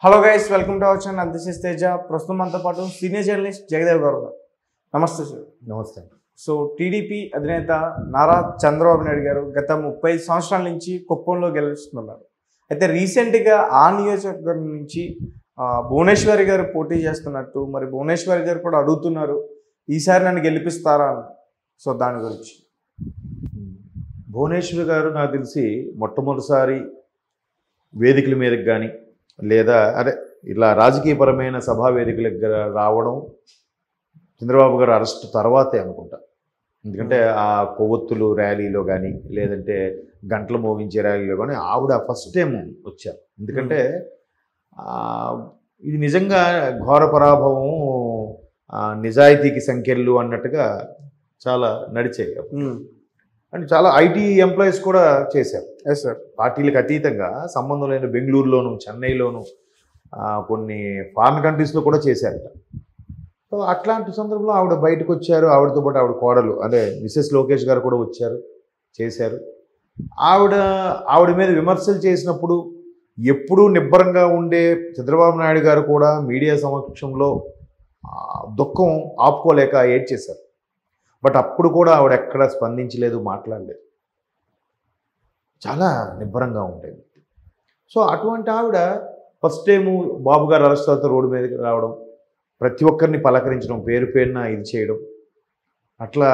Hello guys, welcome to our channel. This is Teja. ప్రస్తుతం మనతో పాటు సీనియర్ జర్నలిస్ట్ జగదేవ్ గారు. నమస్తే సార్. నమస్తే. సో టీడీపీ అధినేత నారా చంద్రబాబు నాయుడు గారు గత 30 సంవత్సరాల నుంచి కుప్పంలో గెలుస్తున్నారు. అయితే రీసెంట్గా ఆ నియోజకవర్గం నుంచి భువనేశ్వరి గారు పోటీ చేస్తున్నట్టు, మరి భువనేశ్వరి గారు కూడా అడుగుతున్నారు ఈసారి నన్ను గెలిపిస్తారా అని. సో దాని గురించి భువనేశ్వరి గారు నాకు తెలిసి మొట్టమొదటిసారి వేదికల మీదకి కానీ లేదా ఇలా రాజకీయపరమైన సభా వేదికల దగ్గర రావడం చంద్రబాబు గారు అరెస్ట్ తర్వాతే అనుకుంటా. ఎందుకంటే ఆ కొవ్వొత్తులు ర్యాలీలో కానీ లేదంటే గంటలు మోగించే ర్యాలీలో కానీ ఆవిడ ఫస్ట్ టైం వచ్చారు. ఎందుకంటే ఇది నిజంగా ఘోర పరాభవం, నిజాయితీకి సంఖ్యలు అన్నట్టుగా చాలా నడిచాయి. అండ్ చాలా ఐటీ ఎంప్లాయీస్ కూడా చేశారు. Yes sir. పార్టీలకు అతీతంగా సంబంధం లేని బెంగళూరులోను, చెన్నైలోను, కొన్ని ఫారిన్ కంట్రీస్లో కూడా చేశారట. సో అట్లాంటి సందర్భంలో ఆవిడ బయటకు వచ్చారు. ఆవిడతో పాటు ఆవిడ కోడలు మిసెస్ లోకేష్ గారు కూడా వచ్చారు, చేశారు. ఆవిడ మీద విమర్శలు చేసినప్పుడు ఎప్పుడూ నిబ్బరంగా ఉండే చంద్రబాబు నాయుడు గారు కూడా మీడియా సమక్షంలో దుఃఖం ఆపుకోలేక ఏడ్చేశారు. బట్ అప్పుడు కూడా ఆవిడ ఎక్కడ స్పందించలేదు, మాట్లాడలేదు. చాలా నిబ్బరంగా ఉండేది. సో అటువంటి ఆవిడ ఫస్ట్ టైము బాబు గారు అరెస్ట్ అవుతా రోడ్డు మీదకి రావడం, ప్రతి ఒక్కరిని పలకరించడం, పేరు పేరున ఇది చేయడం, అట్లా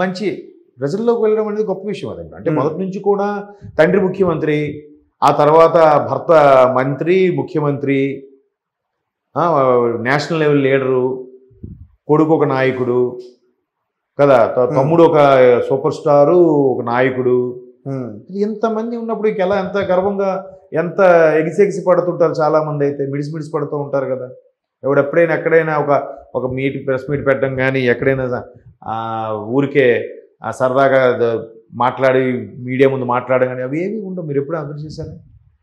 మంచి ప్రజల్లోకి వెళ్ళడం అనేది గొప్ప విషయం. అదండి. అంటే మొదటి నుంచి కూడా తండ్రి ముఖ్యమంత్రి, ఆ తర్వాత భర్త మంత్రి, ముఖ్యమంత్రి, నేషనల్ లెవెల్ లీడరు, కొడుకు ఒక నాయకుడు కదా, తమ్ముడు ఒక సూపర్ స్టారు, ఒక నాయకుడు. ఎంతమంది ఉన్నప్పుడు ఇంకెలా ఎంత గర్వంగా ఎంత ఎగిసి పడుతుంటారు. చాలామంది అయితే మిడిసి పడుతూ ఉంటారు కదా. ఎప్పుడైనా ఎక్కడైనా ఒక ప్రెస్ మీట్ పెట్టడం కానీ, ఎక్కడైనా ఊరికే సరదాగా మాట్లాడి మీడియా ముందు మాట్లాడడం కానీ అవి ఏమి ఉండవు. మీరు ఎప్పుడు అర్థం చేశారా?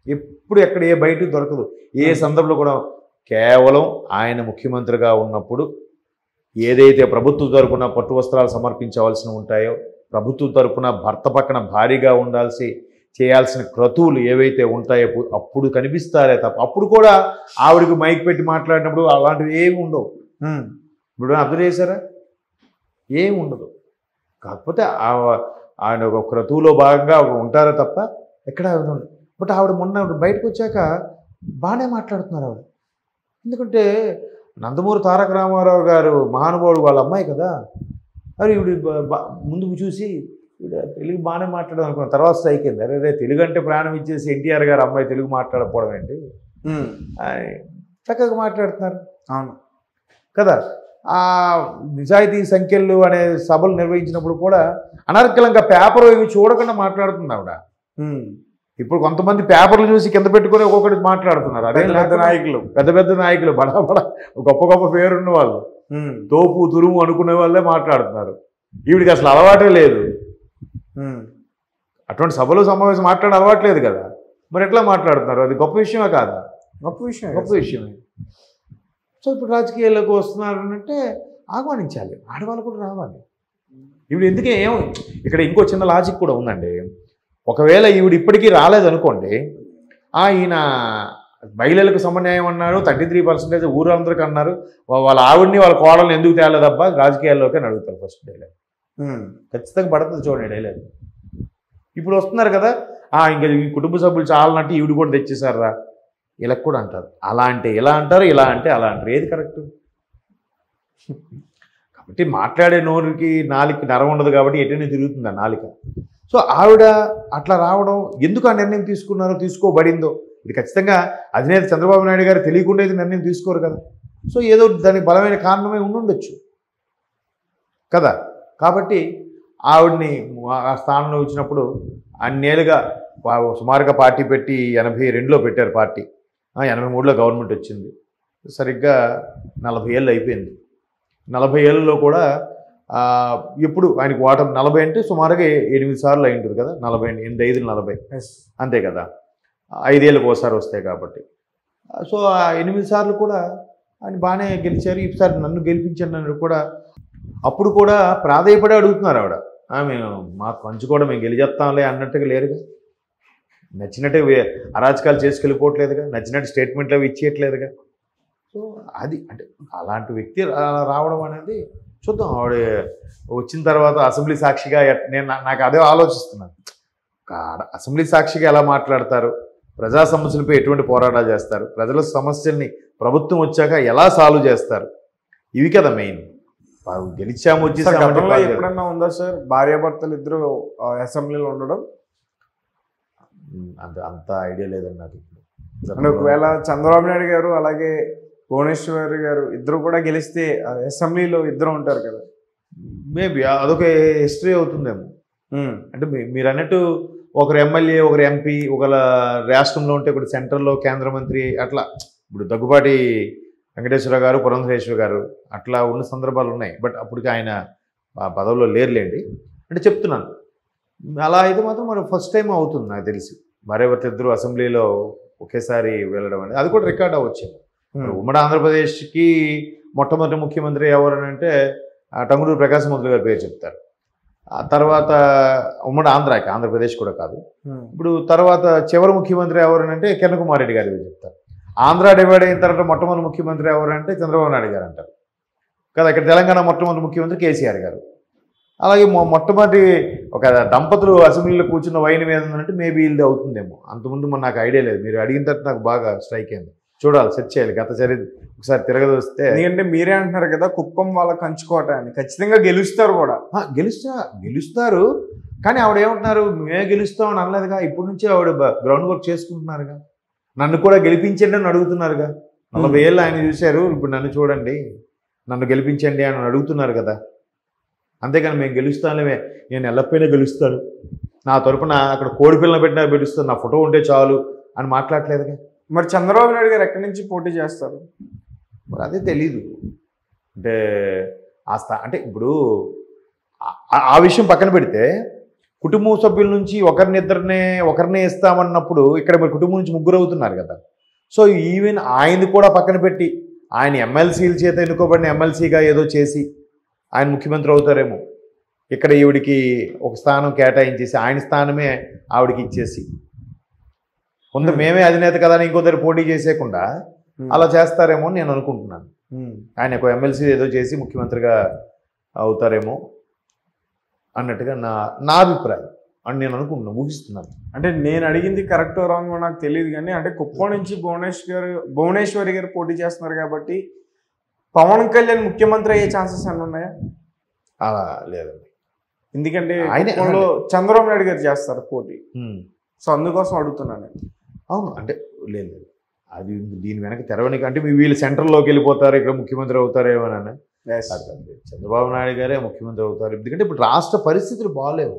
ఎప్పుడు ఎక్కడ ఏ బయట దొరకదు. ఏ సందర్భంలో కూడా కేవలం ఆయన ముఖ్యమంత్రిగా ఉన్నప్పుడు ఏదైతే ప్రభుత్వం తరపున పట్టు వస్త్రాలు సమర్పించవలసి ఉంటాయో, ప్రభుత్వం తరపున భర్త పక్కన భారీగా చేయాల్సిన క్రతువులు ఏవైతే ఉంటాయో అప్పుడు కనిపిస్తారే తప్ప, అప్పుడు కూడా ఆవిడకి మైక్ పెట్టి మాట్లాడినప్పుడు అలాంటివి ఏమి ఉండవు. ఇప్పుడు అర్థం చేశారా? ఏమి ఉండదు. కాకపోతే ఆయన ఒక క్రతువులో భాగంగా ఉంటారో తప్ప ఎక్కడ ఉండదు. బట్ ఆవిడ మొన్న బయటకు వచ్చాక బాగానే మాట్లాడుతున్నారు ఆవిడ. ఎందుకంటే నందమూరి తారక రామారావు గారు మహానుభావుడు, వాళ్ళ అమ్మాయి కదా. అది ఈవిడ ముందుకు చూసి తెలుగు బాగానే మాట్లాడడం అనుకున్న తర్వాత స్ట్రైక్ అయింది. అరే తెలుగు అంటే ప్రాణం ఇచ్చేసి ఎన్టీఆర్ గారు అమ్మాయి తెలుగు మాట్లాడకపోవడం ఏంటి, చక్కగా మాట్లాడుతున్నారు. అవును కదా. ఆ నిజాయితీ సంఖ్యలు అనే సభలు నిర్వహించినప్పుడు కూడా అనర్గళంగా పేపర్ ఇవి చూడకుండా మాట్లాడుతుంది ఆవిడ. ఇప్పుడు కొంతమంది పేపర్లు చూసి కింద పెట్టుకొని ఒక్కొక్కటి మాట్లాడుతున్నారు. అదే పెద్ద నాయకులు బడా గొప్ప పేరున్న వాళ్ళు, తోపు తురుము అనుకునే వాళ్ళే మాట్లాడుతున్నారు. ఈవిడికి అసలు అలవాటే లేదు. అటువంటి సభలు సమావేశం మాట్లాడే అలవాట్లేదు కదా. మరి ఎట్లా మాట్లాడుతున్నారు? అది గొప్ప విషయమే కాదా? గొప్ప విషయమే. సో ఇప్పుడు రాజకీయాల్లోకి వస్తున్నారు అంటే ఆహ్వానించాలి, ఆడవాళ్ళు కూడా రావాలి. ఇప్పుడు ఎందుకే ఇక్కడ ఇంకో చిన్న లాజిక్ కూడా ఉందండి. ఒకవేళ ఈవిడ ఇప్పటికీ రాలేదనుకోండి, ఈయన మహిళలకు సమన్యాయం అన్నారు, 33% ఊరందరికీ అన్నారు, వాళ్ళ ఆవిడ్ని వాళ్ళ కోడల్ని ఎందుకు తేలేదబ్బా రాజకీయాల్లోకి అని అడుగుతారు ఫస్ట్ డైలాగ్. ఖచ్చితంగా పడుతుంది చూడండి డైలాగ్. ఇప్పుడు వస్తున్నారు కదా, ఇంకా ఈ కుటుంబ సభ్యులు చాలనంటే ఈవిడ కూడా తెచ్చేసారా ఇలా కూడా అంటారు. అలా అంటే ఇలా అంటారు, ఇలా అంటే అలా అంటారు. ఏది కరెక్ట్? కాబట్టి మాట్లాడే నోరుకి నాలుక నరం ఉండదు కాబట్టి ఎటైనా తిరుగుతుంది ఆ నాలిక. సో ఆవిడ అట్లా రావడం ఎందుకు ఆ నిర్ణయం తీసుకోబడిందో, ఇది ఖచ్చితంగా అధినేత చంద్రబాబు నాయుడు గారు తెలియకుండా ఇది నిర్ణయం తీసుకోరు కదా. సో ఏదో దానికి బలమైన కారణమే ఉండుండొచ్చు కదా. కాబట్టి ఆవిడ్ని ఆ స్థానంలో ఇచ్చినప్పుడు అన్నేళ్ళుగా సుమారుగా పార్టీ పెట్టి 82లో పెట్టారు పార్టీ. 83లో గవర్నమెంట్ వచ్చింది. సరిగ్గా 40 ఏళ్ళు అయిపోయింది. 40 ఏళ్ళలో కూడా ఎప్పుడు ఆయనకు ఓటమి 40 అంటే సుమారుగా 8 సార్లు అయి ఉంటుంది కదా. 8, 5, 40 అంతే కదా. 5 ఏళ్ళకి ఒకసారి వస్తాయి కాబట్టి. సో ఆ 8 సార్లు కూడా ఆయన బాగానే గెలిచారు. ఈసారి నన్ను గెలిపించాను నన్ను కూడా. అప్పుడు కూడా ప్రాధాయపడి అడుగుతున్నారు ఆవిడ, మేము మాకు పంచుకోవడం మేము గెలిచేస్తాంలే అన్నట్టుగా లేరుగా. నచ్చినట్టు అరాచకాలు చేసుకెళ్ళిపోవట్లేదుగా, నచ్చినట్టు స్టేట్మెంట్లు అవి ఇచ్చేయట్లేదుగా. సో అది అంటే అలాంటి వ్యక్తి రావడం అనేది చూద్దాం. ఆవిడ వచ్చిన తర్వాత అసెంబ్లీ సాక్షిగా నాకు అదే ఆలోచిస్తున్నాను. అసెంబ్లీ సాక్షిగా ఎలా మాట్లాడతారు, ప్రజా సమస్యలపై ఎటువంటి పోరాటాలు చేస్తారు, ప్రజల సమస్యల్ని ప్రభుత్వం వచ్చాక ఎలా సాల్వ్ చేస్తారు, ఇవి కదా మెయిన్. గెలిచాము వచ్చేసాము. ఎప్పుడన్నా ఉందా సార్ భార్యాభర్తలు ఇద్దరు అసెంబ్లీలో ఉండడం? అంత ఐడియా లేదండి నాకు. అంటే ఒకవేళ చంద్రబాబు నాయుడు గారు అలాగే భువనేశ్వర్ గారు ఇద్దరు కూడా గెలిస్తే అసెంబ్లీలో ఇద్దరు ఉంటారు కదా, మేబీ అదొక హిస్టరీ అవుతుందేమో. అంటే మీరు అన్నట్టు ఒకరు ఎమ్మెల్యే, ఒకరు ఎంపీ, ఒక రాష్ట్రంలో ఉంటే ఒకటి సెంట్రల్లో కేంద్ర మంత్రి, అట్లా. ఇప్పుడు దగ్గుబాటి వెంకటేశ్వర గారు, పురంధరేశ్వర గారు అట్లా ఉన్న సందర్భాలు ఉన్నాయి. బట్ అప్పటికి ఆయన పదవిలో లేరులేండి. అంటే చెప్తున్నాను, అలా అయితే మాత్రం మరి ఫస్ట్ టైం అవుతుంది నాకు తెలిసి భార్యాభర్త ఇద్దరు అసెంబ్లీలో ఒకేసారి వెళ్ళడం అనేది. అది కూడా రికార్డ్ అవ్వచ్చు. ఉమ్మడి ఆంధ్రప్రదేశ్కి మొట్టమొదటి ముఖ్యమంత్రి ఎవరని అంటే టంగుటూరి ప్రకాశమంతులు గారి పేరు చెప్తారు. ఆ తర్వాత ఉమ్మడి ఆంధ్రప్రదేశ్ కూడా కాదు. ఇప్పుడు తర్వాత చివరి ముఖ్యమంత్రి ఎవరనంటే కిరణ్ కుమార్ రెడ్డి గారి పేరు చెప్తారు. ఆంధ్ర డివైడ్ అయిన తర్వాత మొట్టమొదటి ముఖ్యమంత్రి ఎవరంటే చంద్రబాబు నాయుడు గారు అంటారు కదా. ఇక్కడ తెలంగాణ మొట్టమొదటి ముఖ్యమంత్రి కేసీఆర్ గారు. అలాగే మొట్టమొదటి ఒక దంపతులు అసెంబ్లీలో కూర్చున్న వైన్ మీద అంటే మేబీ ఇది అవుతుందేమో. అంతకుముందు నాకు ఐడియా లేదు. మీరు అడిగిన తర్వాత నాకు బాగా స్ట్రైక్ అయింది. చూడాలి, సెర్చ్ చేయాలి గత చరిత్ర ఒకసారి తిరగదొస్తే. ఎందుకంటే మీరే అంటున్నారు కదా కుప్పం వాళ్ళ కంచుకోట అని, ఖచ్చితంగా గెలుస్తారు కూడా. గెలుస్తారు కానీ ఆవిడ ఏమంటున్నారు, మేమే గెలుస్తామని అనలేదుగా. ఇప్పటి నుంచి ఆవిడ గ్రౌండ్ వర్క్ చేసుకుంటున్నారుగా. నన్ను కూడా గెలిపించండి అని అడుగుతున్నారుగా. 40 ఏళ్ళు ఆయన చూశారు, ఇప్పుడు నన్ను చూడండి, నన్ను గెలిపించండి అని అడుగుతున్నారు కదా. అంతేకాని మేము గెలుస్తానులే, నేను ఎల్లపోయినా గెలుస్తాను, నా తరపున అక్కడ కోడి పిల్లలు పెట్టినా గెలుస్తాను, నా ఫోటో ఉంటే చాలు అని మాట్లాడలేదుగా. మరి చంద్రబాబు నాయుడు గారు ఎక్కడి నుంచి పోటీ చేస్తారు మరి అదే తెలీదు. అంటే అంటే ఇప్పుడు ఆ విషయం పక్కన పెడితే కుటుంబ సభ్యుల నుంచి ఒకరినే ఇస్తామన్నప్పుడు ఇక్కడ మరి కుటుంబం నుంచి 3 అవుతున్నారు కదా. సో ఈవెన్ ఆయన్ని కూడా పక్కన పెట్టి ఆయన ఎమ్మెల్సీల చేత ఎన్నుకోబడిన ఎమ్మెల్సీగా ఏదో చేసి ఆయన ముఖ్యమంత్రి అవుతారేమో. ఇక్కడ ఈవిడికి ఒక స్థానం కేటాయించేసి ఆయన స్థానమే ఆవిడికి ఇచ్చేసి కొంత మేమే అధినేత కదా అని ఇంకో దగ్గర పోటీ చేసేయకుండా అలా చేస్తారేమో అని నేను అనుకుంటున్నాను. ఆయన ఒక ఎమ్మెల్సీ ఏదో చేసి ముఖ్యమంత్రిగా అవుతారేమో అన్నట్టుగా నా అభిప్రాయం అని నేను అనుకుంటున్నాను, ఊహిస్తున్నాను. అంటే నేను అడిగింది కరెక్ట్ రాంగ్ నాకు తెలియదు కానీ, అంటే కుప్పం నుంచి భువనేశ్వరి గారు పోటీ చేస్తున్నారు కాబట్టి పవన్ కళ్యాణ్ ముఖ్యమంత్రి అయ్యే ఛాన్సెస్ ఏమైనా ఉన్నాయా? అలా లేదండి. ఎందుకంటే ఆయనలో చంద్రబాబు నాయుడు గారు చేస్తారు పోటీ. సో అందుకోసం అడుగుతున్నాను. అవును, అంటే లేదు అది దీని వెనక తెరవనికి అంటే వీళ్ళు సెంట్రల్లోకి వెళ్ళిపోతారు, ఇక్కడ ముఖ్యమంత్రి అవుతారేమోనని. చంద్రబాబు నాయుడు గారే ముఖ్యమంత్రి అవుతారు. ఎందుకంటే ఇప్పుడు రాష్ట్ర పరిస్థితులు బాగాలేవు.